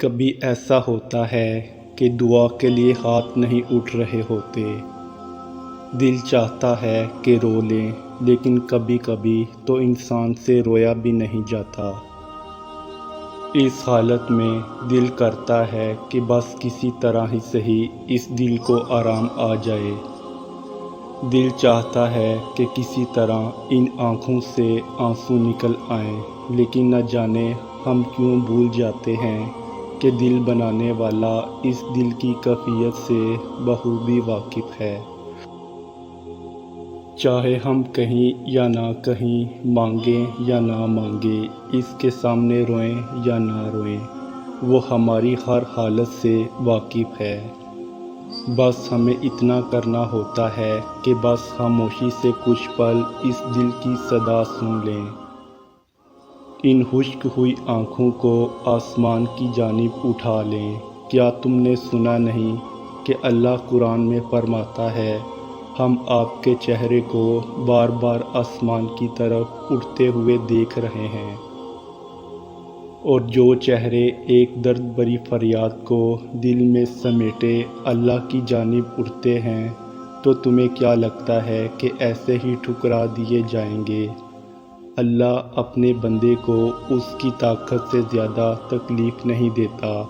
کبھی ایسا ہوتا ہے کہ دعا کے لیے ہاتھ نہیں اٹھ رہے ہوتے، دل چاہتا ہے کہ رو لیں، لیکن کبھی کبھی تو انسان سے رویا بھی نہیں جاتا۔ اس حالت میں دل کرتا ہے کہ بس کسی طرح ہی صحیح اس دل کو آرام آ جائے۔ دل چاہتا ہے کہ کسی طرح ان آنکھوں سے آنسو نکل آئیں، لیکن نہ جانے ہم کیوں بھول جاتے ہیں کہ دل بنانے والا اس دل کی کیفیت سے بخوبی واقف ہے۔ چاہے ہم کہیں یا نہ کہیں، مانگیں یا نہ مانگیں، اس کے سامنے روئیں یا نہ روئیں، وہ ہماری ہر حالت سے واقف ہے۔ بس ہمیں اتنا کرنا ہوتا ہے کہ بس خاموشی سے کچھ پل اس دل کی صدا سن لیں۔ ان خشک ہوئی آنکھوں کو آسمان کی جانب اٹھا لیں۔ کیا تم نے سنا نہیں کہ اللہ قرآن میں فرماتا ہے، ہم آپ کے چہرے کو بار بار آسمان کی طرف اٹھتے ہوئے دیکھ رہے ہیں۔ اور جو چہرے ایک درد بھری فریاد کو دل میں سمیٹے اللہ کی جانب اٹھتے ہیں، تو تمہیں کیا لگتا ہے کہ ایسے ہی ٹھکرا دیے جائیں گے؟ اللہ اپنے بندے کو اس کی طاقت سے زیادہ تکلیف نہیں دیتا۔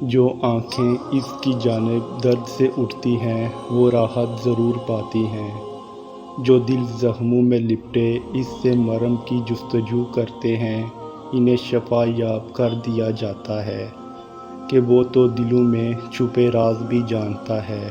جو آنکھیں اس کی جانب درد سے اٹھتی ہیں وہ راحت ضرور پاتی ہیں۔ جو دل زخموں میں لپٹے اس سے مرہم کی جستجو کرتے ہیں، انہیں شفا یاب کر دیا جاتا ہے کہ وہ تو دلوں میں چھپے راز بھی جانتا ہے۔